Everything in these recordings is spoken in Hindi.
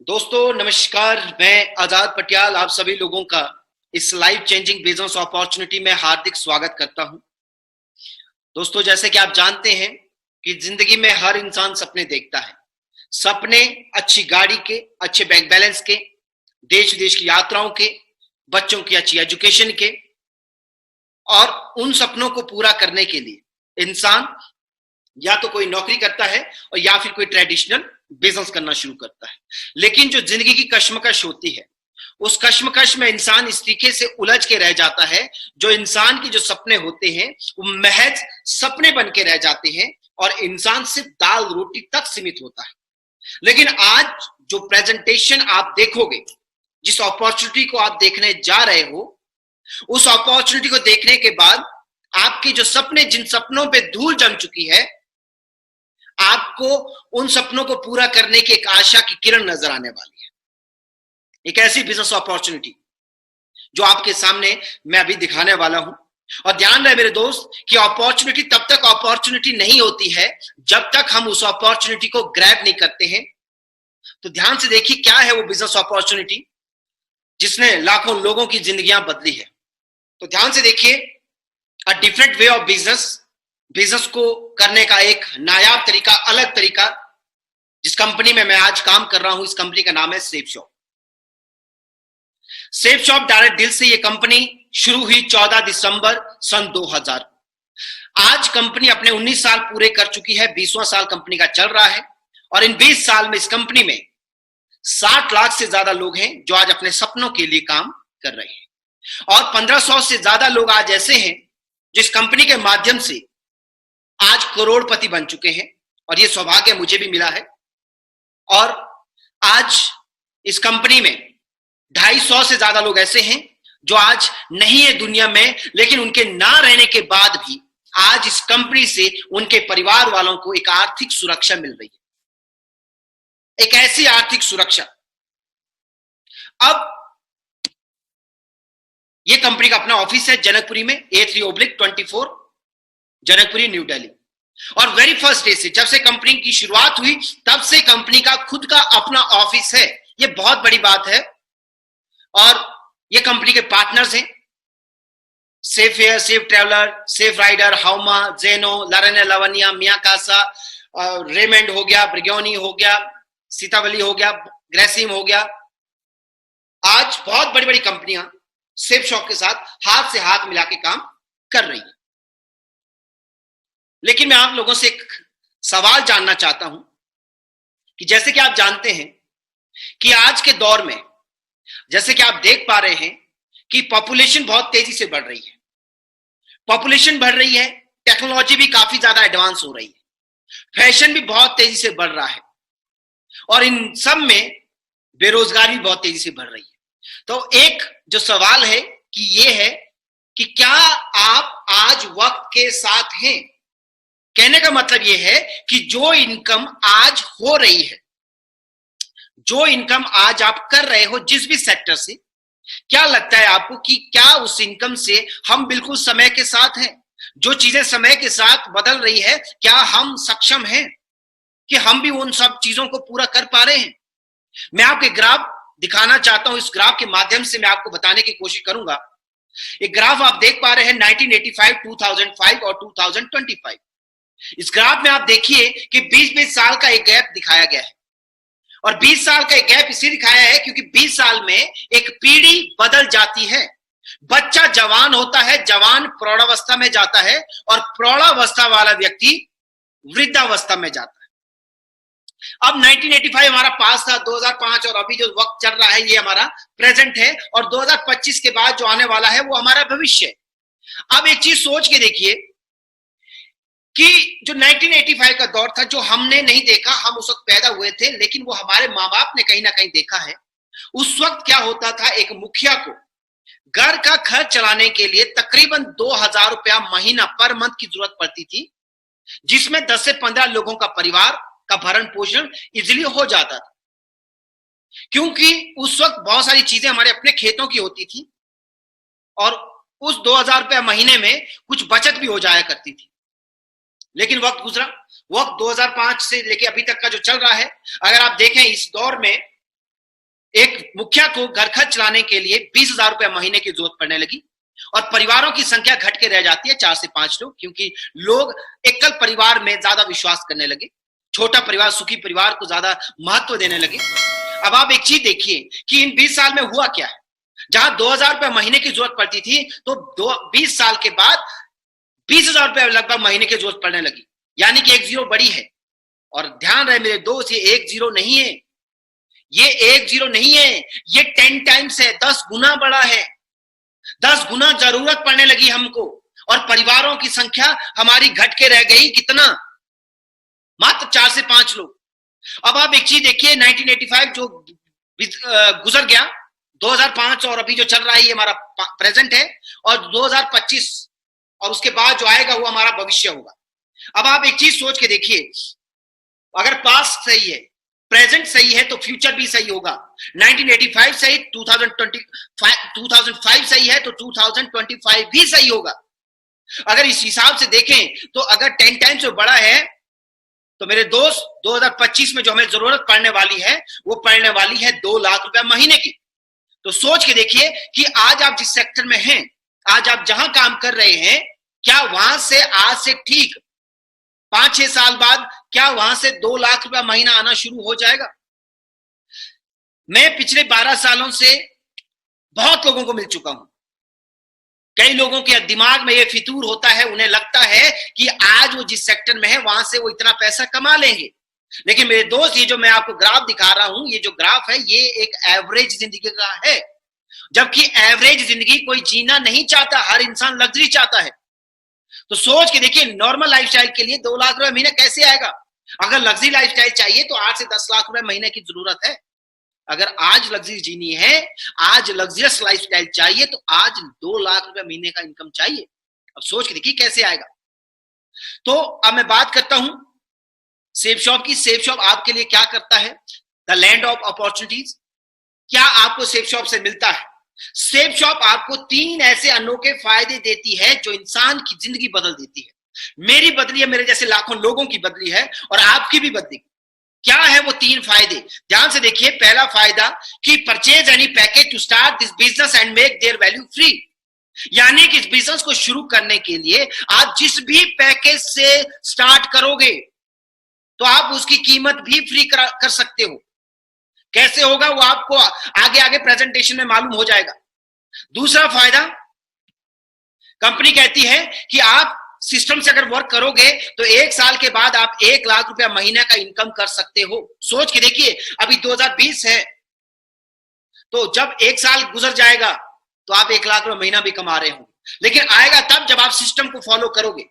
दोस्तों नमस्कार, मैं आजाद पटियाल आप सभी लोगों का इस लाइफ चेंजिंग बिजनेस अपॉर्चुनिटी में हार्दिक स्वागत करता हूं। दोस्तों, जैसे कि आप जानते हैं कि जिंदगी में हर इंसान सपने देखता है। सपने अच्छी गाड़ी के, अच्छे बैंक बैलेंस के, देश विदेश की यात्राओं के, बच्चों की अच्छी एजुकेशन के, और उन सपनों को पूरा करने के लिए इंसान या तो कोई नौकरी करता है और या फिर कोई ट्रेडिशनल बिजनेस करना शुरू करता है। लेकिन जो जिंदगी की कश्मकश होती है, उस कश्मकश में इंसान इस तरीके से उलझ के रह जाता है, जो इंसान के जो सपने होते हैं वो महज सपने बन के रह जाते हैं और इंसान सिर्फ दाल रोटी तक सीमित होता है। लेकिन आज जो प्रेजेंटेशन आप देखोगे, जिस अपॉर्चुनिटी को आप देखने जा रहे हो, उस अपॉर्चुनिटी को देखने के बाद आपके जो सपने, जिन सपनों पे धूल जम चुकी है, आपको उन सपनों को पूरा करने की एक आशा की किरण नजर आने वाली है। एक ऐसी बिजनेस अपॉर्चुनिटी जो आपके सामने मैं अभी दिखाने वाला हूं। और ध्यान रहे मेरे दोस्त कि अपॉर्चुनिटी तब तक अपॉर्चुनिटी नहीं होती है जब तक हम उस अपॉर्चुनिटी को ग्रैब नहीं करते हैं। तो ध्यान से देखिए, क्या है वो बिजनेस अपॉर्चुनिटी जिसने लाखों लोगों की जिंदगियां बदली है। तो ध्यान से देखिए, a different way of business को करने का एक नायाब तरीका, अलग तरीका, जिस कंपनी में मैं आज काम कर रहा हूं, इस कंपनी का नाम है safe shop. Safe shop direct deal से ये कंपनी शुरू हुई 14 दिसंबर सन 2000। आज कंपनी अपने 19 साल पूरे कर चुकी है, 20वां साल कंपनी का चल रहा है। और इन 20 साल में इस कंपनी में 60 लाख से ज्यादा लोग हैं जो आज अपने सपनों के लिए काम कर रहे हैं। और 1500 से ज्यादा लोग आज ऐसे हैं जिस कंपनी के माध्यम से आज करोड़पति बन चुके हैं। और ये सौभाग्य मुझे भी मिला है। और आज इस कंपनी में 250 से ज्यादा लोग ऐसे हैं जो आज नहीं है दुनिया में, लेकिन उनके ना रहने के बाद भी आज इस कंपनी से उनके परिवार वालों को एक आर्थिक सुरक्षा मिल रही है। एक ऐसी आर्थिक सुरक्षा, अब ये कंपनी का अपना ऑफिस है जनकपुरी में, A3/24, जनकपुरी, न्यू दिल्ली। और वेरी फर्स्ट डे से, जब से कंपनी की शुरुआत हुई, तब से कंपनी का खुद का अपना ऑफिस है। ये बहुत बड़ी बात है। और ये कंपनी के पार्टनर्स हैं Safe Air, Safe Traveller, Safe Rider, हाउमा, जेनो, लारेने लावनिया, मिया कासा, रेमंड हो गया, ब्रिग्योनी हो गया, सीतावली हो गया, ग्रेसिम हो गया। आज बहुत बड़ी बड़ी कंपनियां सेफ शॉप के साथ हाथ से हाथ मिला के काम कर रही है। लेकिन मैं आप लोगों से एक सवाल जानना चाहता हूं कि जैसे कि आप जानते हैं कि आज के दौर में, जैसे कि आप देख पा रहे हैं कि पॉपुलेशन बहुत तेजी से बढ़ रही है। पॉपुलेशन बढ़ रही है, टेक्नोलॉजी भी काफी ज्यादा एडवांस हो रही है, फैशन भी बहुत तेजी से बढ़ रहा है, और इन सब में बेरोजगारी भी बहुत तेजी से बढ़ रही है। तो एक जो सवाल है कि ये है कि क्या आप आज वक्त के साथ हैं? कहने का मतलब ये है कि जो इनकम आज हो रही है, जो इनकम आज आप कर रहे हो जिस भी सेक्टर से, क्या लगता है आपको कि क्या उस इनकम से हम बिल्कुल समय के साथ हैं? जो चीजें समय के साथ बदल रही है, क्या हम सक्षम हैं कि हम भी उन सब चीजों को पूरा कर पा रहे हैं? मैं आपको एक ग्राफ दिखाना चाहता हूं। इस ग्राफ के माध्यम से मैं आपको बताने की कोशिश करूंगा। एक ग्राफ आप देख पा रहे हैं 1985, 2005 और 2025। इस ग्राफ में आप देखिए कि 20-20 साल का एक गैप दिखाया गया है। और 20 साल का एक गैप इसलिए दिखाया है क्योंकि 20 साल में एक पीढ़ी बदल जाती है। बच्चा जवान होता है, जवान प्रौढ़ावस्था में जाता है, और प्रौढ़ावस्था वाला व्यक्ति वृद्धावस्था में जाता है। अब 1985 हमारा पास था, 2005 और अभी जो वक्त चल रहा है ये हमारा प्रेजेंट है, और 2025 के बाद जो आने वाला है वो हमारा भविष्य है। अब एक चीज सोच के देखिए कि जो 1985 का दौर था, जो हमने नहीं देखा, हम उस वक्त पैदा हुए थे, लेकिन वो हमारे माँ बाप ने कहीं ना कहीं देखा है। उस वक्त क्या होता था, एक मुखिया को घर का खर्च चलाने के लिए तकरीबन 2000 रुपया महीना पर मंथ की जरूरत पड़ती थी, जिसमें 10 से 15 लोगों का परिवार का भरण पोषण इजिली हो जाता था। क्योंकि उस वक्त बहुत सारी चीजें हमारे अपने खेतों की होती थी, और उस 2000 रुपया महीने में कुछ बचत भी हो जाया करती थी। लेकिन वक्त गुजरा, वक्त 2005 से लेके अभी तक का जो चल रहा है, अगर आप देखें इस दौर में एक मुखिया को घर खर्च चलाने के लिए 20,000 रुपए महीने की जरूरत पड़ने लगी और परिवारों की संख्या घट के रह जाती है 4 से 5 लोग, क्योंकि लोग एकल परिवार में ज्यादा विश्वास करने लगे, छोटा परिवार, सुखी परिवार को ज्यादा महत्व देने लगे। अब आप एक चीज देखिए कि इन 20 साल में हुआ क्या है। जहां 2,000 रुपए महीने की जरूरत पड़ती थी, तो 20 साल के बाद 20,000 रुपए लगभग महीने की जरूरत पड़ने लगी, यानी कि एक जीरो बड़ी है। और ध्यान रहे मेरे दोस्त, ये एक जीरो नहीं है, ये एक जीरो नहीं है, ये 10 टाइम्स है, 10 गुना बड़ा है। 10 गुना जरूरत पड़ने लगी हमको, और परिवारों की संख्या हमारी घट के रह गई कितना, मात्र 4 से 5 लोग। अब आप एक चीज देखिए, 1985 जो गुजर गया, 2005 और अभी जो चल रहा है ये हमारा प्रेजेंट है, और 2025 और उसके बाद जो आएगा वो हमारा भविष्य होगा। अब आप एक चीज सोच के देखिए, अगर पास्ट सही है, प्रेजेंट सही है, तो फ्यूचर भी सही होगा। 1985 सही, 2005 सही है, तो 2025 भी सही होगा। अगर इस हिसाब से देखें तो अगर 10 टाइम्स से बड़ा है, तो मेरे दोस्त 2025 में जो हमें जरूरत पड़ने वाली है वो पड़ने वाली है 2 लाख रुपए महीने की। तो सोच के देखिए कि आज आप जिस सेक्टर में हैं, आज आप जहां काम कर रहे हैं, क्या वहां से आज से ठीक 5-6 साल बाद क्या वहां से 2 लाख रुपया महीना आना शुरू हो जाएगा? मैं पिछले 12 सालों से बहुत लोगों को मिल चुका हूं। कई लोगों के दिमाग में ये फितूर होता है, उन्हें लगता है कि आज वो जिस सेक्टर में है वहां से वो इतना पैसा कमा लेंगे। लेकिन मेरे दोस्त, ये जो मैं आपको ग्राफ दिखा रहा हूं, ये जो ग्राफ है ये एक एवरेज जिंदगी का है, जबकि एवरेज जिंदगी कोई जीना नहीं चाहता, हर इंसान लग्जरी चाहता है। तो सोच के देखिए, नॉर्मल लाइफस्टाइल के लिए 2 लाख रुपए महीने कैसे आएगा? अगर लग्जरी लाइफस्टाइल चाहिए तो 8 से 10 लाख रुपए महीने की जरूरत है। अगर आज लग्जरी जीनी है, आज लग्जरियस लाइफस्टाइल चाहिए, तो आज 2 लाख रुपए महीने का इनकम चाहिए। अब सोच के देखिए कैसे आएगा। तो अब मैं बात करता हूं सेफ शॉप की। सेफ शॉप आपके लिए क्या करता है? The land of opportunities. क्या आपको सेफ शॉप से मिलता है? सेफ शॉप आपको 3 ऐसे अनोखे फायदे देती है जो इंसान की जिंदगी बदल देती है। मेरी बदली है, मेरे जैसे लाखों लोगों की बदली है, और आपकी भी बदली। क्या है वो 3 फायदे? ध्यान से देखिए। पहला फायदा कि purchase any package to start this business and make their value free. यानी कि इस बिजनेस को शुरू करने के लिए आप जिस भी पैकेज से स्टार्ट करोगे तो आप उसकी कीमत भी फ्री कर सकते हो। कैसे होगा वो आपको आगे आगे प्रेजेंटेशन में मालूम हो जाएगा। दूसरा फायदा, कंपनी कहती है कि आप सिस्टम से अगर वर्क करोगे तो 1 साल के बाद आप 1 लाख रुपया महीने का इनकम कर सकते हो। सोच के देखिए, अभी 2020 है, तो जब 1 साल गुजर जाएगा तो आप 1 लाख रुपया महीना भी कमा रहे हो, लेकिन आएगा तब जब आप सिस्टम को फॉलो करोगे।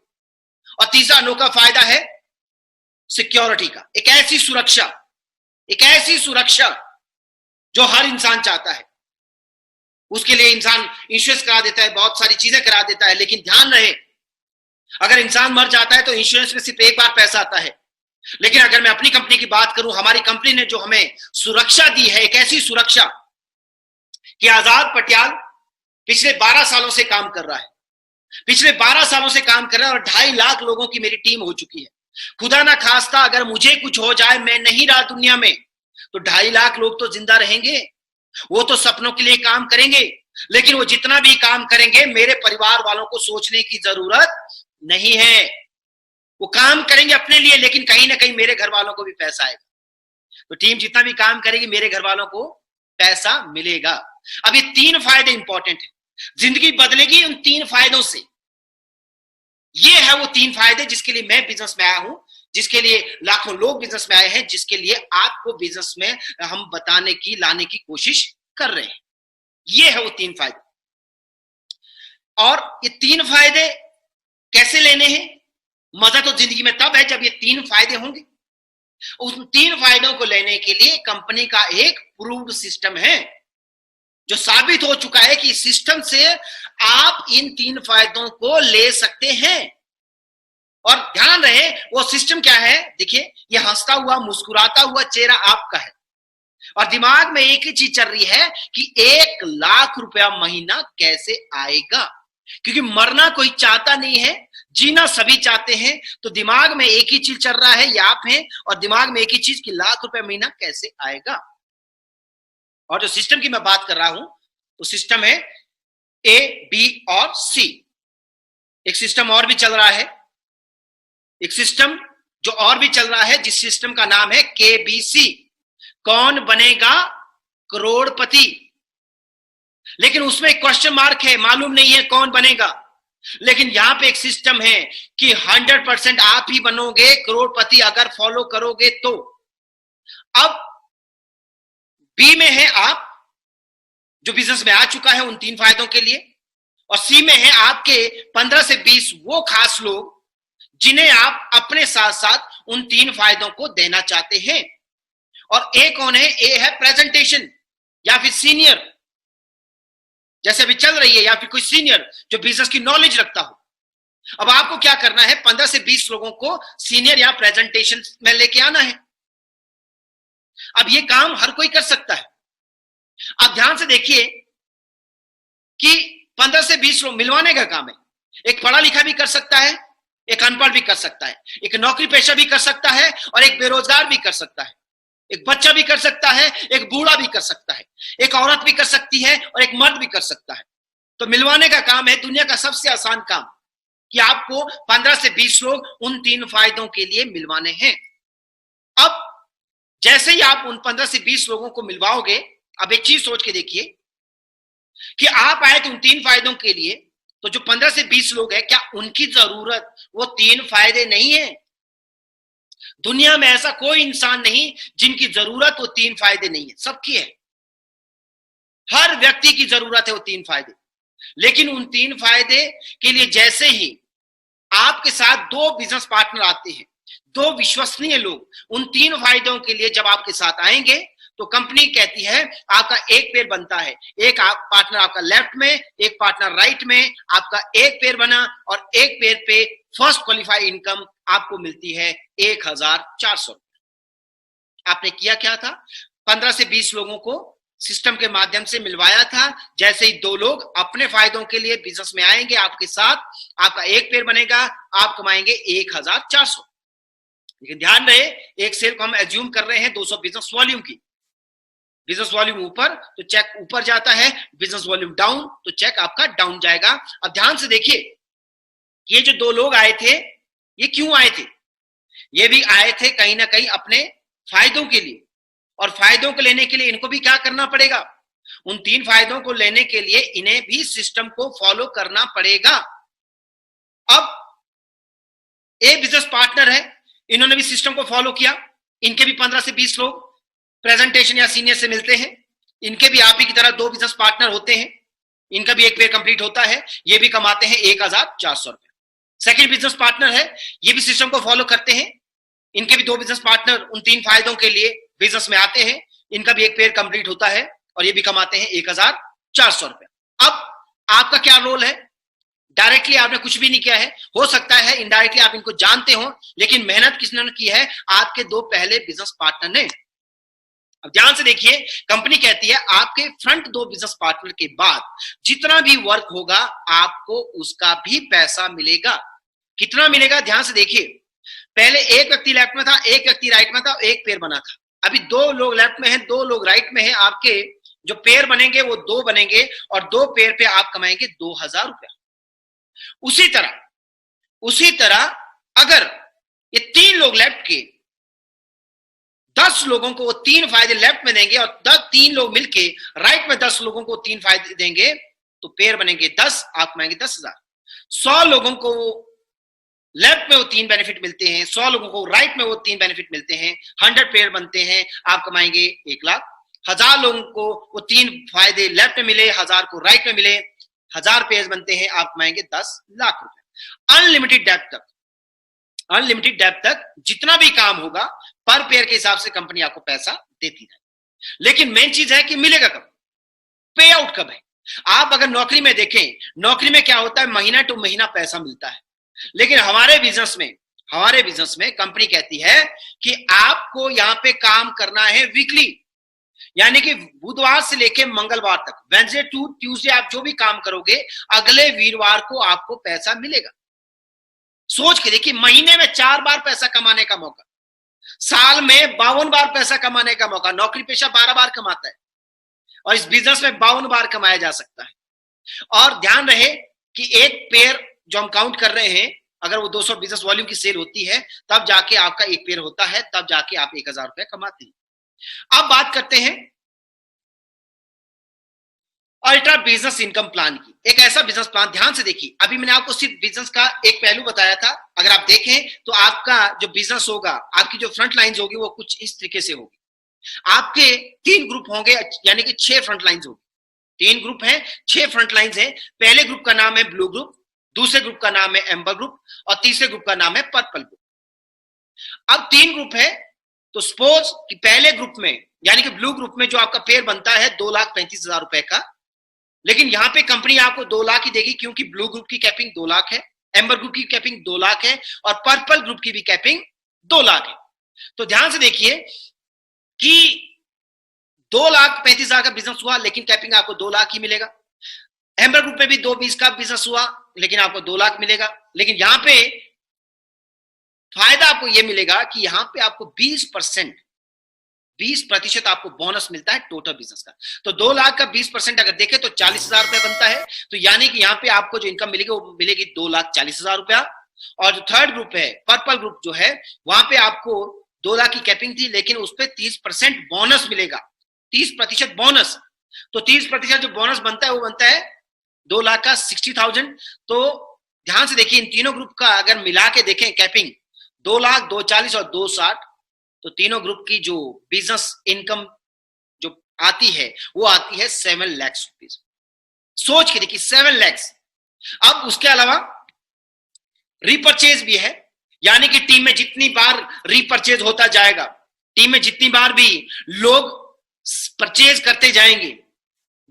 और तीसरा अनोखा फायदा है सिक्योरिटी का। एक ऐसी सुरक्षा जो हर इंसान चाहता है। उसके लिए इंसान इंश्योरेंस करा देता है, बहुत सारी चीजें करा देता है, लेकिन ध्यान रहे, अगर इंसान मर जाता है तो इंश्योरेंस में सिर्फ एक बार पैसा आता है। लेकिन अगर मैं अपनी कंपनी की बात करूं, हमारी कंपनी ने जो हमें सुरक्षा दी है, एक ऐसी सुरक्षा कि आजाद पटियाल पिछले 12 सालों से काम कर रहा है। पिछले 12 सालों से काम कर रहा है और 2.5 लाख लोगों की मेरी टीम हो चुकी है। खुदा ना खास्ता अगर मुझे कुछ हो जाए, मैं नहीं रहा दुनिया में, तो 2.5 लाख लोग तो जिंदा रहेंगे। वो तो सपनों के लिए काम करेंगे, लेकिन वो जितना भी काम करेंगे मेरे परिवार वालों को सोचने की जरूरत नहीं है। वो काम करेंगे अपने लिए, लेकिन कहीं ना कहीं मेरे घर वालों को भी पैसा आएगा। तो टीम जितना भी काम करेगी मेरे घर वालों को पैसा मिलेगा। अब ये 3 फायदे इंपॉर्टेंट है, जिंदगी बदलेगी उन 3 फायदों से। ये है वो 3 फायदे जिसके लिए मैं बिजनेस में आया हूं, जिसके लिए लाखों लोग बिजनेस में आए हैं, जिसके लिए आपको बिजनेस में हम बताने की, लाने की कोशिश कर रहे हैं। ये है वो 3 फायदे। और ये 3 फायदे कैसे लेने हैं? मजा तो जिंदगी में तब है जब ये 3 फायदे होंगे। उन 3 फायदों को लेने के लिए कंपनी का एक प्रूव्ड सिस्टम है, जो साबित हो चुका है कि सिस्टम से आप इन 3 फायदों को ले सकते हैं। और ध्यान रहे वो सिस्टम क्या है। देखिए, ये हंसता हुआ मुस्कुराता हुआ चेहरा आपका है, और दिमाग में एक ही चीज चल रही है कि 1 लाख रुपया महीना कैसे आएगा। क्योंकि मरना कोई चाहता नहीं है, जीना सभी चाहते हैं। तो दिमाग में एक ही चीज चल रहा है, ये आप हैं, और दिमाग में एक ही चीज कि लाख रुपया महीना कैसे आएगा। और जो सिस्टम की मैं बात कर रहा हूं तो सिस्टम है ए, बी और सी। एक सिस्टम और भी चल रहा है, एक सिस्टम जो और भी चल रहा है, जिस सिस्टम का नाम है KBC, कौन बनेगा करोड़पति। लेकिन उसमें एक क्वेश्चन मार्क है, मालूम नहीं है कौन बनेगा। लेकिन यहां पे एक सिस्टम है कि 100% आप ही बनोगे करोड़पति अगर फॉलो करोगे तो। अब बी में है आप जो बिजनेस में आ चुका है उन 3 फायदों के लिए, और सी में है आपके 15 से 20 वो खास लोग जिन्हें आप अपने साथ साथ उन 3 फायदों को देना चाहते हैं। और ए कौन है? ए है प्रेजेंटेशन या फिर सीनियर, जैसे अभी चल रही है, या फिर कोई सीनियर जो बिजनेस की नॉलेज रखता हो। अब आपको क्या करना है? 15 से 20 लोगों को सीनियर या प्रेजेंटेशन में लेके आना है। अब ये काम हर कोई कर सकता है। आप ध्यान से देखिए कि 15 से 20 लोग मिलवाने का काम है। एक पढ़ा लिखा भी कर सकता है, एक अनपढ़ भी कर सकता है, एक नौकरी पेशा भी कर सकता है और एक बेरोजगार भी कर सकता है, एक बच्चा भी कर सकता है, एक बूढ़ा भी कर सकता है, एक औरत भी कर सकती है और एक मर्द भी कर सकता है। तो मिलवाने का काम है दुनिया का सबसे आसान काम, कि आपको 15 से 20 लोग उन 3 फायदों के लिए मिलवाने हैं। अब जैसे ही आप उन 15 से 20 लोगों को मिलवाओगे, अब एक चीज सोच के देखिए कि आप आए थे उन 3 फायदों के लिए, तो जो 15 से 20 लोग हैं, क्या उनकी जरूरत वो 3 फायदे नहीं है? दुनिया में ऐसा कोई इंसान नहीं जिनकी जरूरत वो 3 फायदे नहीं है, सबकी है। हर व्यक्ति की जरूरत है वो 3 फायदे। लेकिन उन 3 फायदे के लिए जैसे ही आपके साथ 2 बिजनेस पार्टनर आते हैं, 2 विश्वसनीय लोग, उन 3 फायदों के लिए जब आपके साथ आएंगे तो कंपनी कहती है आपका एक पेयर बनता है। एक पार्टनर आपका लेफ्ट में, एक पार्टनर राइट में, आपका एक पेयर बना और एक पेयर पे फर्स्ट क्वालिफाइड इनकम आपको मिलती है 1400। आपने किया क्या था? 15 से 20 लोगों को सिस्टम के माध्यम से मिलवाया था। जैसे ही 2 लोग अपने फायदों के लिए बिजनेस में आएंगे आपके साथ, आपका एक पेयर बनेगा, आप कमाएंगे 1400। लेकिन ध्यान रहे, एक सेल को हम एज्यूम कर रहे हैं 200 बिजनेस वॉल्यूम की। बिजनेस वॉल्यूम ऊपर तो चेक ऊपर जाता है, बिजनेस वॉल्यूम डाउन तो चेक आपका डाउन जाएगा। अब ध्यान से देखिए, ये जो 2 लोग आए थे, ये क्यों आए थे? ये भी आए थे कहीं ना कहीं अपने फायदों के लिए, और फायदों को लेने के लिए इनको भी क्या करना पड़ेगा? उन 3 फायदों को लेने के लिए इन्हें भी सिस्टम को फॉलो करना पड़ेगा। अब एक बिजनेस पार्टनर है, इन्होंने भी सिस्टम को फॉलो किया, इनके भी 15 से 20 लोग प्रेजेंटेशन या सीनियर से मिलते हैं, इनके भी आप ही की तरह 2 बिजनेस पार्टनर होते हैं, इनका भी एक पेयर कंप्लीट होता है, ये भी कमाते हैं 1400 रुपए। सेकंड बिजनेस पार्टनर है, ये भी सिस्टम को फॉलो करते हैं, इनके भी 2 बिजनेस पार्टनर उन 3 फायदों के लिए बिजनेस में आते हैं, इनका भी एक पेयर कंप्लीट होता है और ये भी कमाते हैं 1400 रुपए। अब आपका क्या रोल है? डायरेक्टली आपने कुछ भी नहीं किया है, हो सकता है इनडायरेक्टली आप इनको जानते हो, लेकिन मेहनत किसने की है? आपके 2 पहले बिजनेस पार्टनर ने। अब ध्यान से देखिए, कंपनी कहती है आपके फ्रंट 2 बिजनेस पार्टनर के बाद जितना भी वर्क होगा आपको उसका भी पैसा मिलेगा। कितना मिलेगा? ध्यान से देखिए, पहले एक व्यक्ति लेफ्ट में था, एक व्यक्ति राइट में था, एक पेयर बना था। अभी 2 लोग लेफ्ट में हैं, 2 लोग राइट में हैं। आपके जो पेयर बनेंगे वो 2 बनेंगे और 2 पेयर पे आप कमाएंगे 2000 रुपया। उसी तरह अगर ये 3 लोग लेफ्ट के 10 लोगों को वो 3 फायदे लेफ्ट में देंगे और 3 लोग मिलके राइट में 10 लोगों को 3 फायदे देंगे तो पेयर बनेंगे 10, आप कमाएंगे 10,000। 100 लोगों को लेफ्ट में वो 3 बेनिफिट मिलते हैं, 100 लोगों को राइट में वो 3 बेनिफिट मिलते हैं, 100 पेयर बनते हैं, आप कमाएंगे 1 लाख। 1000 लोगों को वो 3 फायदे लेफ्ट में मिले, 1000 को राइट में मिले, 1000 पेयर बनते हैं, आप कमाएंगे 10 लाख रुपए। अनलिमिटेड डेप्थ तक जितना भी काम होगा पर पेयर के हिसाब से कंपनी आपको पैसा देती है। लेकिन मेन चीज है कि मिलेगा कब, पे आउट कब है। आप अगर नौकरी में देखें, नौकरी में क्या होता है? महीना टू महीना पैसा मिलता है। लेकिन हमारे बिजनेस में कंपनी कहती है कि आपको यहां पे काम करना है वीकली, यानी कि बुधवार से लेकर मंगलवार तक, वेडनेसडे टू ट्यूसडे आप जो भी काम करोगे अगले वीरवार को आपको पैसा मिलेगा। सोच के देखिए, महीने में 4 बार पैसा कमाने का मौका, साल में 52 बार पैसा कमाने का मौका। नौकरी पेशा 12 बार कमाता है, और इस बिजनेस में 52 बार कमाया जा सकता है। और ध्यान रहे कि एक पेयर जो हम काउंट कर रहे हैं, अगर वो 200 बिजनेस वॉल्यूम की सेल होती है तब जाके आपका एक पेयर होता है, तब जाके आप 1000 रुपया कमाते हैं। अब बात करते हैं अल्ट्रा बिजनेस इनकम प्लान की। एक ऐसा बिजनेस प्लान, ध्यान से देखिए, अभी मैंने आपको सिर्फ बिजनेस का एक पहलू बताया था। अगर आप देखें तो आपका जो बिजनेस होगा, आपकी जो फ्रंट लाइंस होगी वो कुछ इस तरीके से होगी। आपके 3 ग्रुप होंगे, यानी कि 6 फ्रंट लाइंस होगी। 3 ग्रुप हैं, 6 फ्रंट लाइंस हैं। पहले ग्रुप का नाम है ब्लू ग्रुप, दूसरे ग्रुप का नाम है एम्बर ग्रुप और तीसरे ग्रुप का नाम है पर्पल ग्रुप। अब 3 ग्रुप है, तो सपोज कि पहले ग्रुप में यानी कि ब्लू ग्रुप में जो आपका पेयर बनता है 2,35,000 रुपए का, लेकिन यहां पे कंपनी आपको 2 लाख ही देगी, क्योंकि ब्लू ग्रुप की कैपिंग 2 लाख है, एम्बर ग्रुप की कैपिंग 2 लाख है और पर्पल ग्रुप की भी कैपिंग 2 लाख है। तो ध्यान से देखिए कि 2,35,000 का बिजनेस हुआ, लेकिन कैपिंग आपको 2 लाख ही मिलेगा। एम्बर ग्रुप में भी 2,20 का बिजनेस हुआ, लेकिन आपको 2 लाख मिलेगा। लेकिन यहां पे फायदा आपको यह मिलेगा कि यहां पे आपको 20% आपको बोनस मिलता है टोटल बिजनेस का। तो 2 लाख का 20% अगर देखें तो 40,000 रुपया बनता है। तो यानी कि यहां पे आपको जो इनकम मिलेगी वो मिलेगी 2,40,000 रुपया। और जो थर्ड ग्रुप है, पर्पल ग्रुप जो है, वहां पे आपको 2 लाख की कैपिंग थी, लेकिन उस पर 30% बोनस मिलेगा, 30% बोनस। तो 30% जो बोनस बनता है वो बनता है 2 लाख का 60,000। तो ध्यान से देखिए, इन तीनों ग्रुप का अगर मिला के देखें कैपिंग 2 लाख, 2,40 और 2,60, तो तीनों ग्रुप की जो बिजनेस इनकम जो आती है वो आती है 7 लाख रुपीज। सोच के देखिए 7 लाख। अब उसके अलावा रीपरचेज भी है, यानी कि टीम में जितनी बार रीपरचेज होता जाएगा, टीम में जितनी बार भी लोग परचेज करते जाएंगे,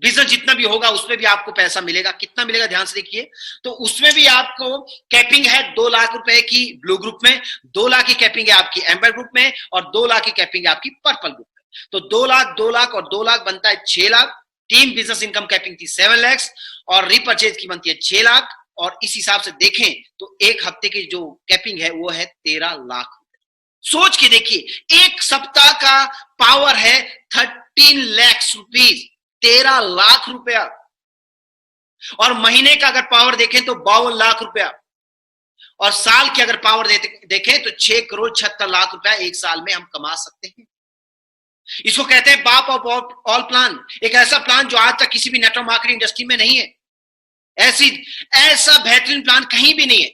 बिजनेस जितना भी होगा उसमें भी आपको पैसा मिलेगा। कितना मिलेगा ध्यान से देखिए, तो उसमें भी आपको कैपिंग है 2 लाख रुपए की ब्लू ग्रुप में, 2 लाख की कैपिंग है आपकी एम्बर ग्रुप में और 2 लाख की कैपिंग है आपकी पर्पल ग्रुप में। तो 2 लाख, 2 लाख और 2 लाख बनता है 6 lakh. Team business income capping थी 7 लाख और रीपरचेज की बनती है 6 लाख। और इस हिसाब से देखें तो एक हफ्ते की जो कैपिंग है वो है 13 लाख रुपए। सोच के देखिए, एक सप्ताह का पावर है 13 लाख रुपीज, 13 लाख रुपया। और महीने का अगर पावर देखें तो 52 लाख रुपया, और साल की अगर पावर देखें तो 6 करोड़ 76 लाख रुपया एक साल में हम कमा सकते हैं। इसको कहते हैं बाप ऑफ ऑल प्लान, एक ऐसा प्लान जो आज तक किसी भी नेटवर्क मार्केटिंग इंडस्ट्री में नहीं है। ऐसा बेहतरीन प्लान कहीं भी नहीं है।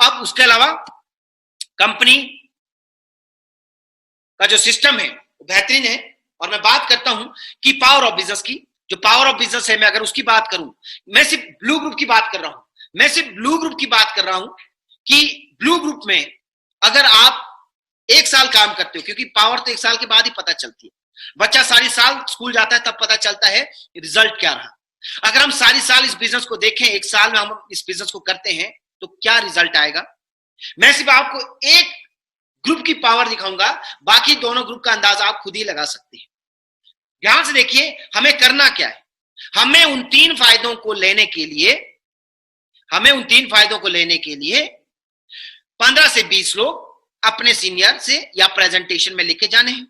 अब उसके अलावा कंपनी का जो सिस्टम है वो बेहतरीन है। और मैं बात करता हूं कि पावर ऑफ बिजनेस की, जो पावर ऑफ बिजनेस है, मैं अगर उसकी बात करूं, मैं सिर्फ ब्लू ग्रुप की बात कर रहा हूं, कि ब्लू ग्रुप में अगर आप 1 साल काम करते हो, क्योंकि पावर तो 1 साल के बाद ही पता चलती है। बच्चा सारी साल स्कूल जाता है तब पता चलता है रिजल्ट क्या रहा। अगर हम सारी साल इस बिजनेस को देखें, 1 साल में हम इस बिजनेस को करते हैं तो क्या रिजल्ट आएगा। मैं सिर्फ आपको एक ग्रुप की पावर दिखाऊंगा, बाकी दोनों ग्रुप का अंदाजा आप खुद ही लगा सकते हैं। ध्यान से देखिए, हमें करना क्या है। हमें उन 3 फायदों को लेने के लिए 15 से 20 लोग अपने सीनियर से या प्रेजेंटेशन में लेके जाने हैं।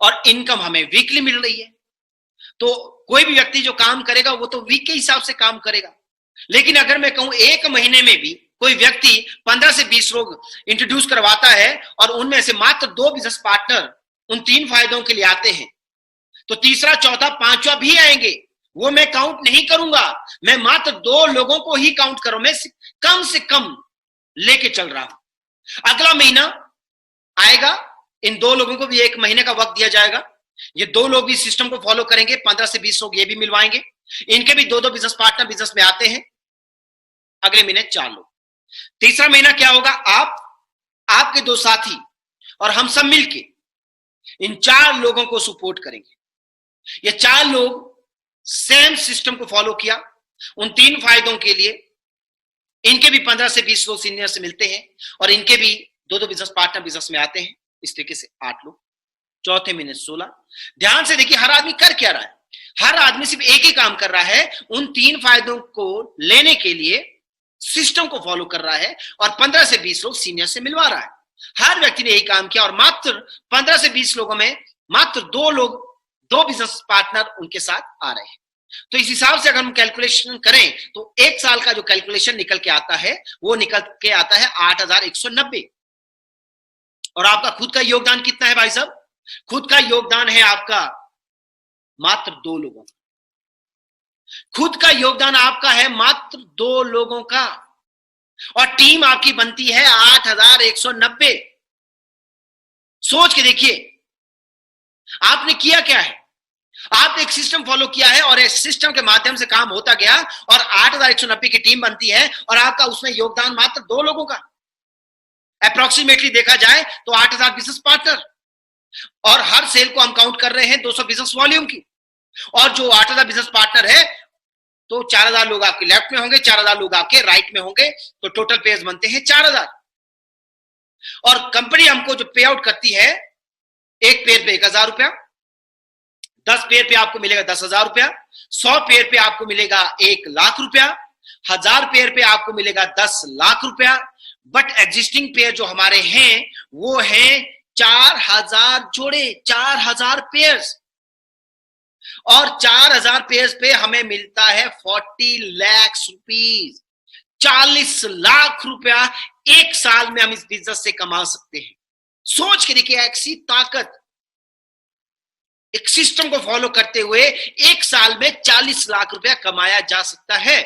और इनकम हमें वीकली मिल रही है, तो कोई भी व्यक्ति जो काम करेगा वो तो वीक के हिसाब से काम करेगा। लेकिन अगर मैं कहूं 1 महीने में भी कोई व्यक्ति 15 से 20 लोग इंट्रोड्यूस करवाता है और उनमें से मात्र 2 बिजनेस पार्टनर उन 3 फायदों के लिए आते हैं, तो तीसरा, चौथा, 5वां भी आएंगे, वो मैं काउंट नहीं करूंगा। मैं मात्र 2 लोगों को ही काउंट करूं, मैं कम से कम लेके चल रहा हूं। अगला महीना आएगा, इन 2 लोगों को भी 1 महीने का वक्त दिया जाएगा। ये 2 लोग भी सिस्टम को फॉलो करेंगे, 15 से 20 लोग ये भी मिलवाएंगे। इनके भी 2-2 बिजनेस पार्टनर बिजनेस में आते हैं। अगले महीने 4 लोग। तीसरा महीना क्या होगा, आपके 2 साथी और हम सब मिलके इन 4 लोगों को सपोर्ट करेंगे। ये 4 लोग सेम सिस्टम को फॉलो किया, उन 3 फायदों के लिए इनके भी 15 से 20 लोग सीनियर से मिलते हैं और इनके भी 2-2 बिजनेस पार्टनर बिजनेस में आते हैं। इस तरीके से 8 लोग। चौथे महीने 16। ध्यान से देखिए, हर आदमी कर क्या रहा है। हर आदमी सिर्फ एक ही काम कर रहा है, उन 3 फायदों को लेने के लिए सिस्टम को फॉलो कर रहा है और 15 से 20 लोग सीनियर से मिलवा रहा है। हर व्यक्ति ने यही काम किया और मात्र 15 से 20 लोगों में मात्र 2 लोग 2 बिजनेस पार्टनर उनके साथ आ रहे हैं। तो इस हिसाब से अगर हम कैलकुलेशन करें तो 1 साल का जो कैलकुलेशन निकल के आता है वो निकल के आता है 8,190। और आपका खुद का योगदान कितना है भाई साहब? खुद का योगदान है आपका मात्र 2 लोगों का। खुद का योगदान आपका है मात्र 2 लोगों का, और टीम आपकी बनती है 8,190। सोच के देखिए आपने किया क्या है। आपने एक सिस्टम फॉलो किया है और इस सिस्टम के माध्यम से काम होता गया और 8,190 की टीम बनती है और आपका उसमें योगदान मात्र 2 लोगों का। अप्रोक्सीमेटली देखा जाए तो 8,000 बिजनेस पार्टनर, और हर सेल को हम काउंट कर रहे हैं 200 बिजनेस वॉल्यूम की। और जो 8,000 बिजनेस पार्टनर है तो 4,000 लोग आपके लेफ्ट में होंगे, 4,000 लोग आपके राइट में होंगे, तो टोटल पेयर्स बनते हैं 4,000। और कंपनी हमको जो पे आउट करती है, एक पेयर पे 1,000 रुपया, 10 पेयर पे आपको मिलेगा 10,000 रुपया, 100 पेयर पे आपको मिलेगा 1,00,000 रुपया, 1,000 पेयर पे आपको मिलेगा 10 लाख रुपया। बट एग्जिस्टिंग पेयर जो हमारे हैं वो है 4,000 जोड़े, 4,000 पेयर्स, और 4,000 पेयर्स पे हमें मिलता है 40 लाख रुपीज, 40 लाख रुपया एक साल में हम इस बिजनेस से कमा सकते हैं। सोच के देखिए, ऐसी ताकत एक सिस्टम को फॉलो करते हुए एक साल में 40 लाख रुपया कमाया जा सकता है।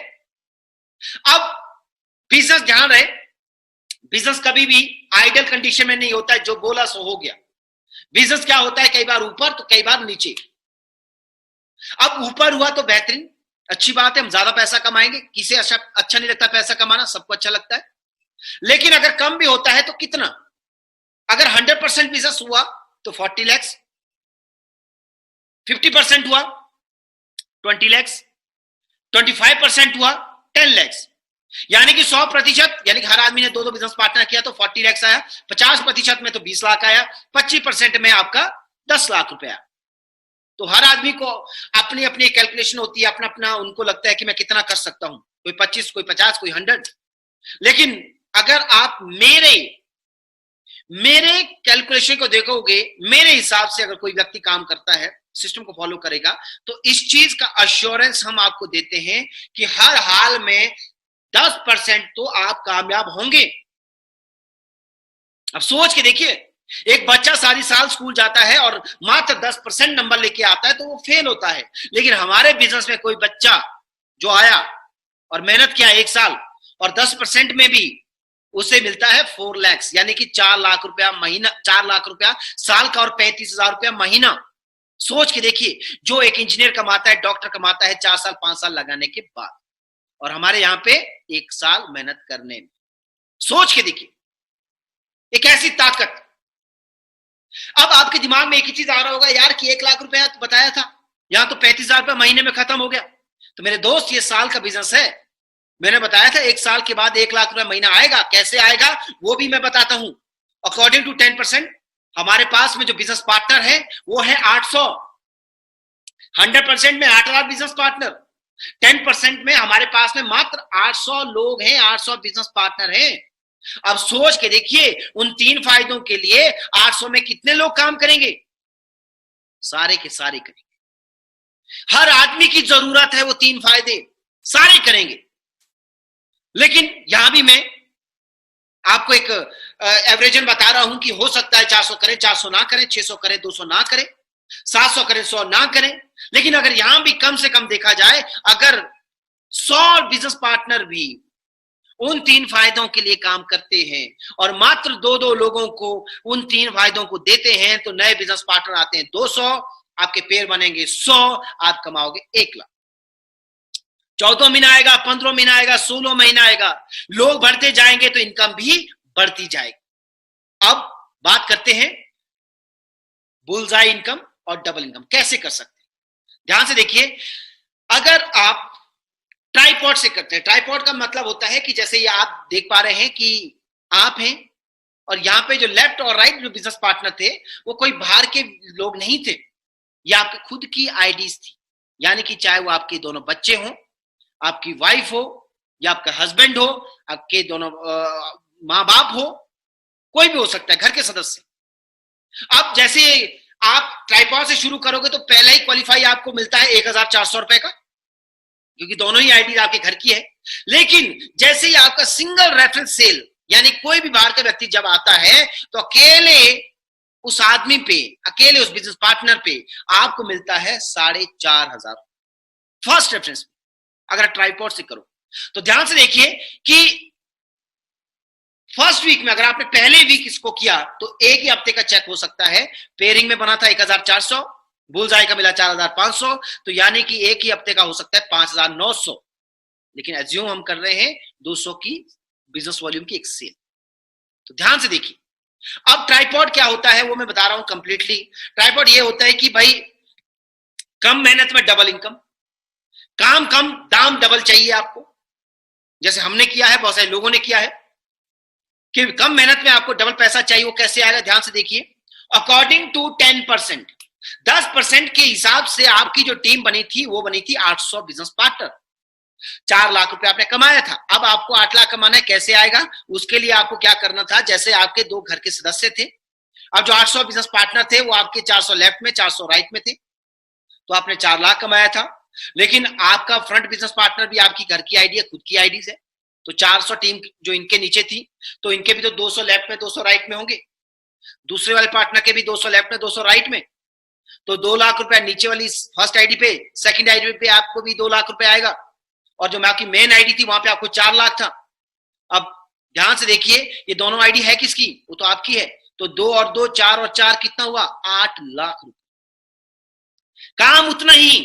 अब बिजनेस ध्यान रहे, बिजनेस कभी भी आइडियल कंडीशन में नहीं होता है, जो बोला सो हो गया। बिजनेस क्या होता है, कई बार ऊपर तो कई बार नीचे। अब ऊपर हुआ तो बेहतरीन, अच्छी बात है, हम ज्यादा पैसा कमाएंगे। किसे अच्छा नहीं लगता पैसा कमाना, सबको अच्छा लगता है। लेकिन अगर कम भी होता है तो कितना? अगर 100% बिजनेस हुआ तो 40 लाख, 50% हुआ 20 लाख, 25% हुआ 10 लाख, यानी कि 100%, यानी कि हर आदमी ने 2 बिजनेस पार्टनर किया तो 40 लाख आया, 50% में तो 20 लाख आया, 25% में आपका 10 लाख रुपया। तो हर आदमी को अपनी अपनी कैलकुलेशन होती है, अपना अपना उनको लगता है कि मैं कितना कर सकता हूं, कोई 25, कोई 50, कोई 100। लेकिन अगर आप मेरे कैलकुलेशन को देखोगे, मेरे हिसाब से अगर कोई व्यक्ति काम करता है, सिस्टम को फॉलो करेगा, तो इस चीज का अश्योरेंस हम आपको देते हैं कि हर हाल में 10% तो आप कामयाब होंगे। अब सोच के देखिए, एक बच्चा सारी साल स्कूल जाता है और मात्र 10% नंबर लेके आता है तो वो फेल होता है। लेकिन हमारे बिजनेस में कोई बच्चा जो आया और मेहनत किया 1 साल और 10% में भी उसे मिलता है 4 लाख, यानी कि 4 लाख रुपया महीना, 4 लाख रुपया साल का और 35,000 रुपया महीना। सोच के देखिए, जो एक इंजीनियर कमाता है, डॉक्टर कमाता है 4 साल 5 साल लगाने के बाद, और हमारे यहां पे 1 साल मेहनत करने में। सोच के देखिए, एक ऐसी ताकत। अब आपके दिमाग में एक ही चीज आ रहा होगा, यार कि 1 लाख रुपया तो बताया था, यहां तो 35,000 रुपया महीने में खत्म हो गया। तो मेरे दोस्त, ये साल का बिजनेस है, मैंने बताया था 1 साल के बाद 1 लाख रुपया महीना आएगा। कैसे आएगा वो भी मैं बताता हूं। अकॉर्डिंग टू 10%, हमारे पास में जो बिजनेस पार्टनर है वो है 800। 100% में 8,000 बिजनेस पार्टनर, 10% में हमारे पास में मात्र 800 लोग हैं, 800 बिजनेस पार्टनर हैं। अब सोच के देखिए, उन 3 फायदों के लिए 800 में कितने लोग काम करेंगे? सारे के सारे करेंगे। हर आदमी की जरूरत है वो 3 फायदे, सारे करेंगे। लेकिन यहां भी मैं आपको एक एवरेजन बता रहा हूं कि हो सकता है 400 करें, 400 ना करें, 600 करें, 200 ना करें, 700 करें, 100 ना करें। लेकिन अगर यहां भी कम से कम देखा जाए, अगर 100 बिजनेस पार्टनर भी उन 3 फायदों के लिए काम करते हैं और मात्र 2-2 लोगों को उन 3 फायदों को देते हैं, तो नए बिजनेस पार्टनर आते हैं 200, आपके पेयर बनेंगे 100, आप कमाओगे 1 लाख। 14 महीना आएगा, 15 महीना आएगा, 16 महीना आएगा, लोग बढ़ते जाएंगे तो इनकम भी बढ़ती जाएगी। अब बात करते हैं बुलजाई इनकम और डबल इनकम कैसे कर सकते हैं। ध्यान से देखिए, अगर आप ट्राइपॉड से करते हैं, ट्राइपॉड का मतलब होता है कि जैसे ये आप देख पा रहे हैं कि आप हैं और यहां पे जो लेफ्ट और राइट जो बिजनेस पार्टनर थे वो कोई बाहर के लोग नहीं थे, ये आपके खुद की आईडीज थी। यानी कि चाहे वो आपके दोनों बच्चे हों, आपकी वाइफ हो या आपका हस्बैंड हो, आपके दोनों माँ बाप हो, कोई भी हो सकता है, घर के सदस्य। अब जैसे आप ट्राइपॉड से शुरू करोगे तो पहले ही क्वालिफाई आपको मिलता है 1400 रुपए का, क्योंकि दोनों ही आईडी आपके घर की है। लेकिन जैसे ही आपका सिंगल रेफरेंस सेल, यानी कोई भी बाहर का व्यक्ति जब आता है तो अकेले उस आदमी पे, अकेले उस बिजनेस पार्टनर पे आपको मिलता है 4,500 फर्स्ट रेफरेंस अगर ट्राइपॉड से करो। तो ध्यान से देखिए कि फर्स्ट वीक में अगर आपने पहले वीक इसको किया तो एक ही हफ्ते का चेक हो सकता है। पेयरिंग में बना था 1,400, बुलजाई का मिला 4,500, तो यानी कि एक ही हफ्ते का हो सकता है 5,900। लेकिन एज्यूम हम कर रहे हैं 200 की बिजनेस वॉल्यूम की एक सेल। तो ध्यान से देखिए, अब ट्राइपॉड क्या होता है वो मैं बता रहा हूं कंप्लीटली। ट्राइपॉड ये होता है कि भाई कम मेहनत में डबल इनकम, काम कम दाम डबल चाहिए आपको, जैसे हमने किया है, बहुत सारे लोगों ने किया है कि कम मेहनत में आपको डबल पैसा चाहिए। वो कैसे आएगा, ध्यान से देखिए। अकॉर्डिंग टू 10%, 10% के हिसाब से आपकी जो टीम बनी थी वो बनी थी 800 बिजनेस पार्टनर। 4 लाख रुपए आपने कमाया था, अब आपको 8 लाख कमाना है। कैसे आएगा, उसके लिए आपको क्या करना था, जैसे आपके 2 घर के सदस्य थे, अब जो 800 बिजनेस पार्टनर थे वो आपके 400 लेफ्ट में 400 राइट में थे, तो आपने 4 लाख कमाया था। लेकिन आपका फ्रंट बिजनेस पार्टनर भी आपकी घर की आईडी है, खुद की आईडी है, तो 400 टीम जो इनके नीचे थी तो इनके भी तो 200 लेफ्ट में 200 राइट में होंगे, दूसरे वाले पार्टनर के भी 200 लेफ्ट में 200 राइट में, तो 2 लाख रुपए नीचे वाली फर्स्ट आईडी पे, सेकंड आईडी पे आपको भी 2 लाख रुपए आएगा, और जो आपकी मेन आईडी थी वहां पे आपको 4 लाख था। अब ध्यान से देखिए, ये दोनों आईडी है किसकी, वो तो आपकी है, तो 2 और 2 4 और 4 कितना हुआ, 8 लाख रुपए। काम उतना ही,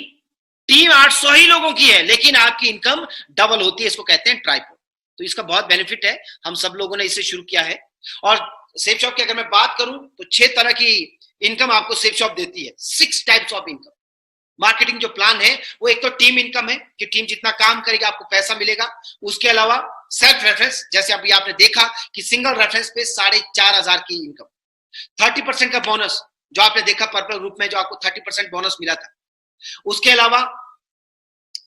टीम 800 ही लोगों की है, लेकिन आपकी इनकम डबल होती है। इसको कहते हैं ट्राइपॉड। तो इसका बहुत बेनिफिट है, हम सब लोगों ने इसे शुरू किया है। और सेफ शॉप की अगर मैं बात करूं तो 6 तरह की इनकम आपको सेफ शॉप देती है, 6 टाइप्स ऑफ इनकम। मार्केटिंग जो प्लान है वो एक तो टीम इनकम है कि टीम जितना काम करेगी आपको पैसा मिलेगा। उसके अलावा सेल्फ रेफरेंस, जैसे अभी आपने देखा कि सिंगल रेफरेंस पे 4,500 की इनकम। 30% का बोनस जो आपने देखा पर्पल ग्रुप में, जो आपको 30% बोनस मिला था। उसके अलावा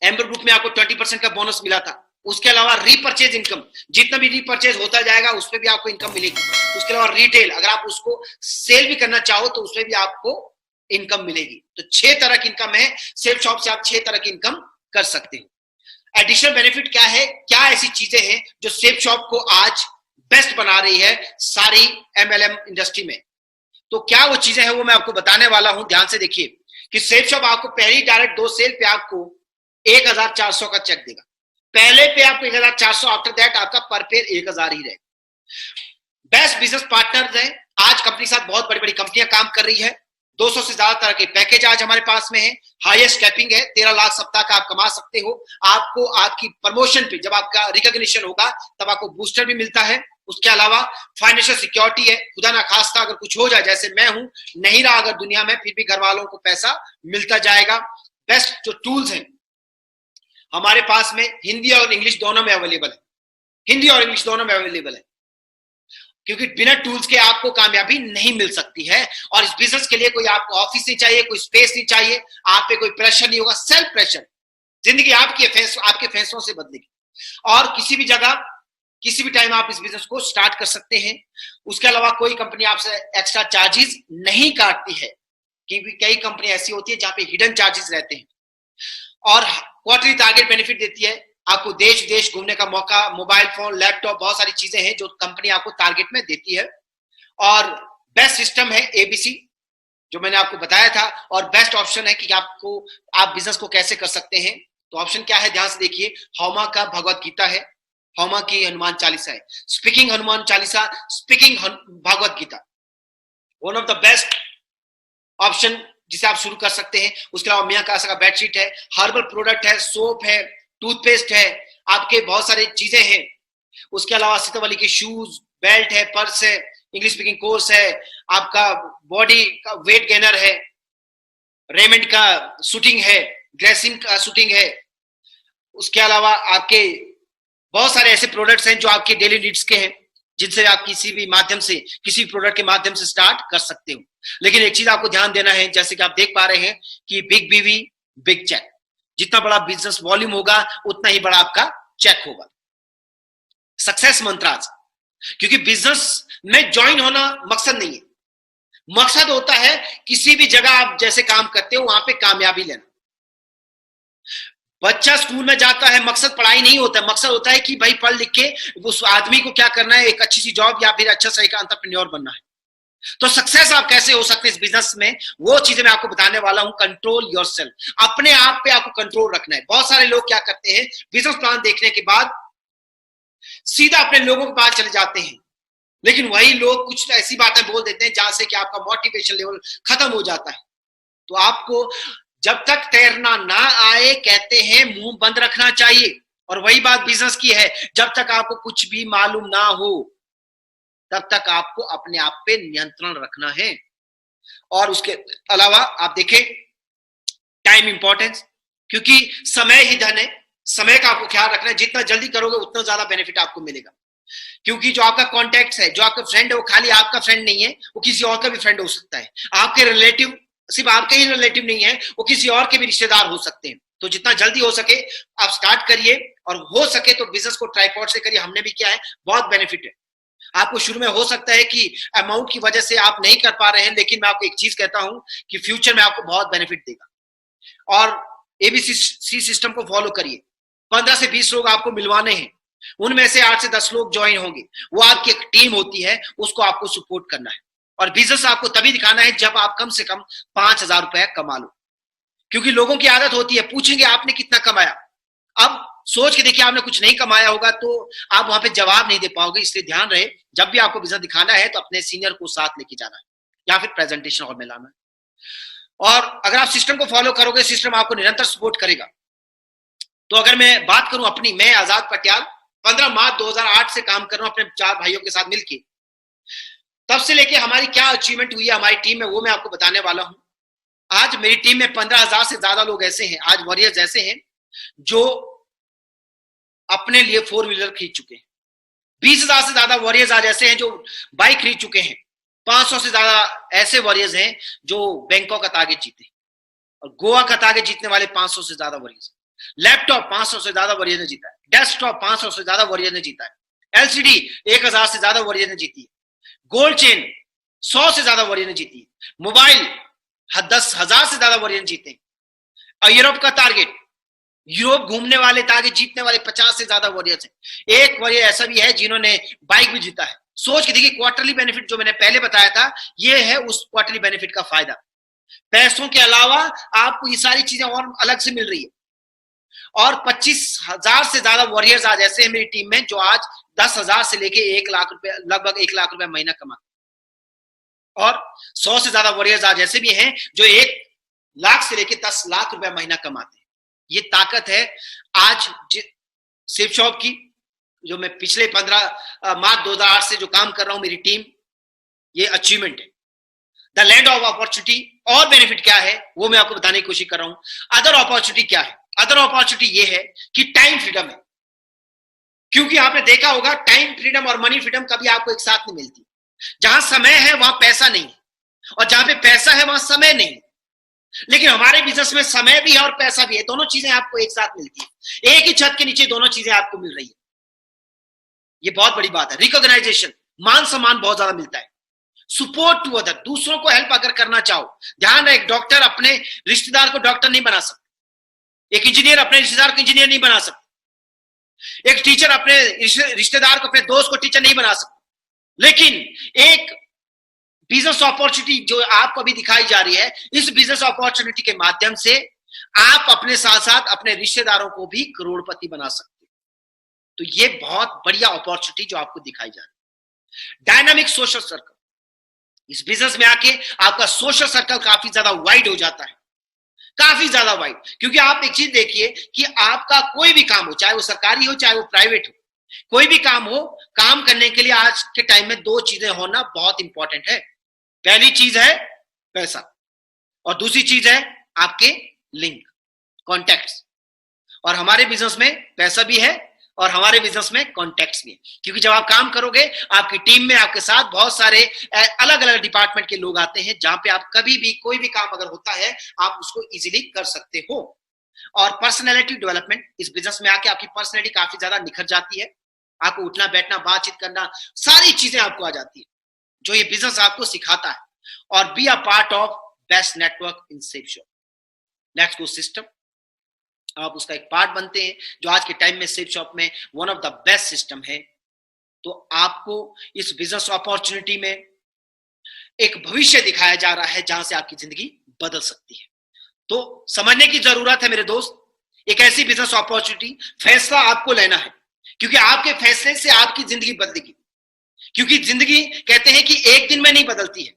एम्बर ग्रुप में आपको 20% का बोनस मिला था। उसके अलावा रीपरचेज इनकम, जितना भी रीपरचेज होता जाएगा उसपे भी आपको इनकम मिलेगी। उसके अलावा रिटेल, अगर आप उसको सेल भी करना चाहो तो उसमें भी आपको इनकम मिलेगी। तो 6 तरह की इनकम है, सेल्फ शॉप से आप 6 तरह की इनकम कर सकते हो। एडिशनल बेनिफिट क्या है, क्या ऐसी चीजें हैं जो सेल्फ शॉप को आज बेस्ट बना रही है सारी एमएलएम इंडस्ट्री में, तो क्या वो चीजें हैं वो मैं आपको बताने वाला हूं। ध्यान से देखिए कि सेल्फ शॉप आपको पहली डायरेक्ट 2 सेल पे आपको 1,400 का चेक देगा। पहले पे आपको 1,400, आफ्टर दैट आपका पर पेयर 1,000 ही रहेगा। बेस्ट बिजनेस पार्टनर है, आज कंपनी के साथ बहुत बड़ी बड़ी कंपनियां काम कर रही है। 200 से ज्यादा तरह के पैकेज आज हमारे पास में है। हाईएस्ट कैपिंग है, 13 लाख सप्ताह का आप कमा सकते हो। आपको आपकी प्रमोशन पे जब आपका रिकॉग्निशन होगा तब आपको बूस्टर भी मिलता है। उसके अलावा फाइनेंशियल सिक्योरिटी है, खुदा ना खास्ता अगर कुछ हो जाए, जैसे मैं हूं, नहीं रहा अगर दुनिया में, फिर भी घर वालों को पैसा मिलता जाएगा। बेस्ट जो टूल्स हैं हमारे पास में हिंदी और इंग्लिश दोनों में अवेलेबल है, हिंदी और इंग्लिश दोनों में अवेलेबल है, क्योंकि बिना टूल्स के आपको कामयाबी नहीं मिल सकती है। और इस बिजनेस के लिए कोई आपको ऑफिस नहीं चाहिए, कोई स्पेस नहीं चाहिए, आप पे कोई प्रेशर नहीं होगा। सेल्फ प्रेशर, जिंदगी आपके फैसलों से बदलेगी और किसी भी जगह किसी भी टाइम आप इस बिजनेस को स्टार्ट कर सकते हैं। उसके अलावा कोई कंपनी आपसे एक्स्ट्रा चार्जेस नहीं काटती है, क्योंकि कई कंपनी ऐसी होती है जहां पे हिडन चार्जेस रहते हैं। और क्वार्टरली टारगेट बेनिफिट देती है, आपको देश विदेश घूमने का मौका, मोबाइल फोन, लैपटॉप, बहुत सारी चीजें हैं जो कंपनी आपको टारगेट में देती है। और बेस्ट सिस्टम है एबीसी, जो मैंने आपको बताया था। और बेस्ट ऑप्शन है कि आप बिजनेस को कैसे कर सकते हैं। तो ऑप्शन क्या है, ध्यान से देखिए। हौमा का भगवत गीता है, हौमा की हनुमान चालीसा है, speaking Hanuman Chalisa, speaking Bhagavad Gita, one of the best option जिसे आप शुरू कर सकते हैं। उसके अलावा मियां कासा का बेडशीट है, हर्बल प्रोडक्ट है, सोप है, टूथपेस्ट है, आपके बहुत सारी चीजें हैं। उसके अलावा सीतावली के शूज, बेल्ट है, पर्स है, इंग्लिश स्पीकिंग कोर्स है, आपका बॉडी का वेट गेनर है, रेमंड का शूटिंग है, ड्रेसिंग का शूटिंग है। उसके अलावा आपके बहुत सारे ऐसे प्रोडक्ट्स हैं जो आपके डेली नीड्स के हैं, जिनसे आप किसी भी माध्यम से, किसी प्रोडक्ट के माध्यम से स्टार्ट कर सकते हो। लेकिन एक चीज आपको ध्यान देना है, जैसे कि आप देख पा रहे हैं कि बिग बीवी बिग चेक, जितना बड़ा बिजनेस वॉल्यूम होगा उतना ही बड़ा आपका चेक होगा। सक्सेस मंत्राज, क्योंकि बिजनेस में ज्वाइन होना मकसद नहीं है, मकसद होता है किसी भी जगह आप जैसे काम करते हो वहां पे कामयाबी लेना। बच्चा स्कूल में जाता है, मकसद पढ़ाई नहीं होता है, मकसद होता है कि भाई पढ़ लिख के उस आदमी को क्या करना है, एक अच्छी सी जॉब या फिर अच्छा सा एक एंटरप्रेन्योर बनना है। तो सक्सेस आप कैसे हो सकते हैं इस बिजनेस में, वो चीजें मैं आपको बताने वाला हूं। कंट्रोल योरसेल्फ, अपने आप पे आपको कंट्रोल रखना है। बहुत सारे लोग क्या करते हैं, बिजनेस प्लान देखने के बाद सीधा अपने लोगों के पास चले जाते हैं, लेकिन वही लोग कुछ ऐसी बातें बोल देते हैं जहां से कि आपका मोटिवेशन लेवल खत्म हो जाता है। तो आपको जब तक तैरना ना आए, कहते हैं मुंह बंद रखना चाहिए। और वही बात बिजनेस की है, जब तक आपको कुछ भी मालूम ना हो तब तक आपको अपने आप पे नियंत्रण रखना है। और उसके अलावा आप देखें टाइम इंपॉर्टेंस, क्योंकि समय ही धन है। समय का आपको ख्याल रखना है, जितना जल्दी करोगे उतना ज्यादा बेनिफिट आपको मिलेगा। क्योंकि जो आपका कॉन्टैक्ट है, जो आपका फ्रेंड है, वो खाली आपका फ्रेंड नहीं है, वो किसी और का भी फ्रेंड हो सकता है। आपके रिलेटिव सिर्फ आपके ही रिलेटिव नहीं है, वो किसी और के भी रिश्तेदार हो सकते हैं। तो जितना जल्दी हो सके आप स्टार्ट करिए, और हो सके तो बिजनेस को ट्राइपॉड से करिए। हमने भी किया है, बहुत बेनिफिट है। आपको शुरू में हो सकता है कि अमाउंट की वजह से आप नहीं कर पा रहे हैं, लेकिन मैं आपको एक चीज कहता हूं कि फ्यूचर में आपको बहुत बेनिफिट देगा। और एबीसी सिस्टम को फॉलो करिए। 15 से 20 लोग आपको मिलवाने हैं, उनमें से 8 से 10 लोग ज्वाइन होंगे। वो आपकी एक टीम होती है, उसको आपको सपोर्ट करना है। और बिजनेस आपको तभी दिखाना है जब आप कम से कम 5,000 रुपए कमा लो। क्योंकि लोगों की आदत होती है, पूछेंगे आपने कितना कमाया। अब सोच के देखिए आपने कुछ नहीं कमाया होगा तो आप वहां पे जवाब नहीं दे पाओगे। इसलिए ध्यान रहे, जब भी आपको बिजनेस दिखाना है तो अपने सीनियर को साथ लेके जाना है या फिर प्रेजेंटेशन हॉल में लाना है। और अगर आप सिस्टम को फॉलो करोगे, सिस्टम आपको निरंतर सपोर्ट करेगा। तो अगर मैं बात करूं अपनी, मैं आजाद पटियाल 15 मार्च 2008 से काम कर रहा हूं अपने 4 भाइयों के साथ मिलके। तब से लेके हमारी क्या अचीवमेंट हुई है हमारी टीम में, वो मैं आपको बताने वाला हूं। आज मेरी टीम में 15,000 से ज्यादा लोग ऐसे हैं, आज वॉरियर्स ऐसे हैं जो अपने लिए 4 व्हीलर खरीद चुके हैं। 20,000 से ज्यादा वॉरियर्स आज ऐसे हैं जो बाइक खरीद चुके हैं। 500 से ज्यादा ऐसे वॉरियर्स हैं जो बैंकॉक का टारगेट जीते, और गोवा का टारगेट जीतने वाले 500 से ज्यादा वॉरियर्स। लैपटॉप 500 से ज्यादा वॉरियर ने जीता है, डेस्कटॉप 500 से ज्यादा वॉरियर ने जीता है, एलसीडी 1000 से ज्यादा वॉरियर ने जीती है, गोल्ड चेन 100 से ज्यादा वॉरियर ने जीती है, मोबाइल 10,000 से ज्यादा वॉरियर जीते हैं। और यूरोप का टारगेट, यूरोप घूमने वाले टारगेट जीतने वाले 50 से ज्यादा वॉरियर्स हैं। एक वॉरियर ऐसा भी है जिन्होंने बाइक भी जीता है। सोच के देखिए, क्वार्टरली बेनिफिट जो मैंने पहले बताया था, ये है उस क्वार्टरली बेनिफिट का फायदा। पैसों के अलावा आपको ये सारी चीजें और अलग से मिल रही है। और 25,000 से ज्यादा वॉरियर्स आज ऐसे हैं मेरी टीम में जो आज 10,000 से लेके 1 लाख रुपए, लगभग 1 लाख रुपए महीना कमाते हैं। और 100 से ज्यादा वॉरियर्स आज ऐसे भी हैं जो 1 लाख से लेके 10 लाख रुपए महीना कमाते हैं। ये ताकत है आज सेफ शॉप की, जो मैं पिछले 15 मार्च 2008 से जो काम कर रहा हूं, मेरी टीम, ये अचीवमेंट है। द लैंड ऑफ अपॉर्चुनिटी और बेनिफिट क्या है वो मैं आपको बताने की कोशिश कर रहा हूं। अदर अपॉर्चुनिटी क्या है? अदर अपॉर्चुनिटी ये है कि टाइम फ्रीडम है। क्योंकि आपने देखा होगा टाइम फ्रीडम और मनी फ्रीडम कभी आपको एक साथ नहीं मिलती। जहां समय है वहां पैसा नहीं है, और जहां पे पैसा है वहां समय नहीं है। लेकिन हमारे बिजनेस में समय भी है और पैसा भी है, दोनों चीजें आपको एक साथ मिलती है। एक ही छत के नीचे दोनों चीजें आपको मिल रही है। ये बहुत बड़ी बात है। रिकॉग्नाइजेशन, मान सम्मान बहुत ज्यादा मिलता है। सपोर्ट टू अदर, दूसरों को हेल्प अगर करना चाहो। ध्यान रहे, एक डॉक्टर अपने रिश्तेदार को डॉक्टर नहीं बना सकता, एक इंजीनियर अपने रिश्तेदार को इंजीनियर नहीं बना सकता, एक टीचर अपने रिश्तेदार को, अपने दोस्त को टीचर नहीं बना सकता। लेकिन एक बिजनेस अपॉर्चुनिटी जो आपको अभी दिखाई जा रही है, इस बिजनेस अपॉर्चुनिटी के माध्यम से आप अपने साथ साथ अपने रिश्तेदारों को भी करोड़पति बना सकते हैं। तो ये बहुत बढ़िया अपॉर्चुनिटी जो आपको दिखाई जा रही है। डायनामिक सोशल सर्कल, इस बिजनेस में आके आपका सोशल सर्कल काफी ज्यादा वाइड हो जाता है, काफी ज्यादा वाइड। क्योंकि आप एक चीज देखिए कि आपका कोई भी काम हो, चाहे वो सरकारी हो चाहे वो प्राइवेट हो, कोई भी काम हो, काम करने के लिए आज के टाइम में 2 चीजें होना बहुत इंपॉर्टेंट है। पहली चीज है पैसा, और दूसरी चीज है आपके लिंक, कॉन्टैक्ट्स। और हमारे बिजनेस में पैसा भी है और हमारे बिजनेस में कॉन्टैक्ट्स भी है। क्योंकि जब आप काम करोगे, आपकी टीम में आपके साथ बहुत सारे अलग अलग डिपार्टमेंट के लोग आते हैं, जहां पे आप कभी भी कोई भी काम अगर होता है आप उसको इजीली कर सकते हो। और पर्सनैलिटी डेवलपमेंट, इस बिजनेस में आके आपकी पर्सनैलिटी काफी ज्यादा निखर जाती है। आपको उठना बैठना, बातचीत करना, सारी चीजें आपको आ जाती है जो ये बिजनेस आपको सिखाता है। और be a part of best network in safe shop. Let's go system, आप उसका एक पार्ट बनते हैं जो आज के टाइम में सेफ शॉप में one of the best system है। तो आपको इस बिजनेस अपॉर्चुनिटी में एक भविष्य दिखाया जा रहा है जहां से आपकी जिंदगी बदल सकती है। तो समझने की जरूरत है मेरे दोस्त, एक ऐसी बिजनेस अपॉर्चुनिटी, फैसला आपको लेना है, क्योंकि आपके फैसले से आपकी जिंदगी बदलेगी। क्योंकि जिंदगी कहते हैं कि एक दिन में नहीं बदलती है,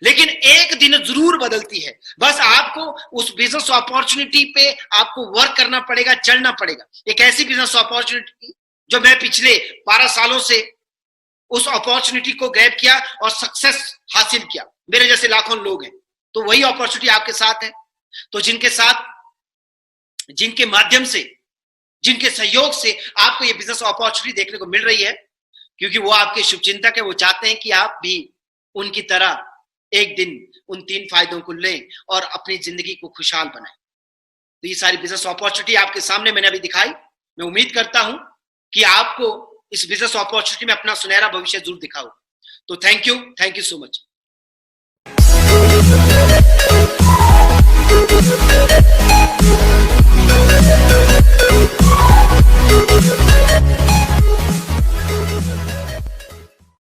लेकिन एक दिन जरूर बदलती है। बस आपको उस बिजनेस अपॉर्चुनिटी पे आपको वर्क करना पड़ेगा, चलना पड़ेगा। एक ऐसी बिजनेस अपॉर्चुनिटी जो मैं पिछले 12 सालों से उस अपॉर्चुनिटी को ग्रैब किया और सक्सेस हासिल किया, मेरे जैसे लाखों लोग हैं। तो वही अपॉर्चुनिटी आपके साथ है। तो जिनके साथ, जिनके माध्यम से, जिनके सहयोग से आपको ये बिजनेस अपॉर्चुनिटी देखने को मिल रही है, क्योंकि वो आपके शुभचिंतक है, वो चाहते हैं कि आप भी उनकी तरह एक दिन उन 3 फायदों को लें और अपनी जिंदगी को खुशहाल बनाएं। तो ये सारी बिजनेस अपॉर्चुनिटी आपके सामने मैंने अभी दिखाई। मैं उम्मीद करता हूं कि आपको इस बिजनेस अपॉर्चुनिटी में अपना सुनहरा भविष्य जरूर दिखाओ। तो थैंक यू सो मच।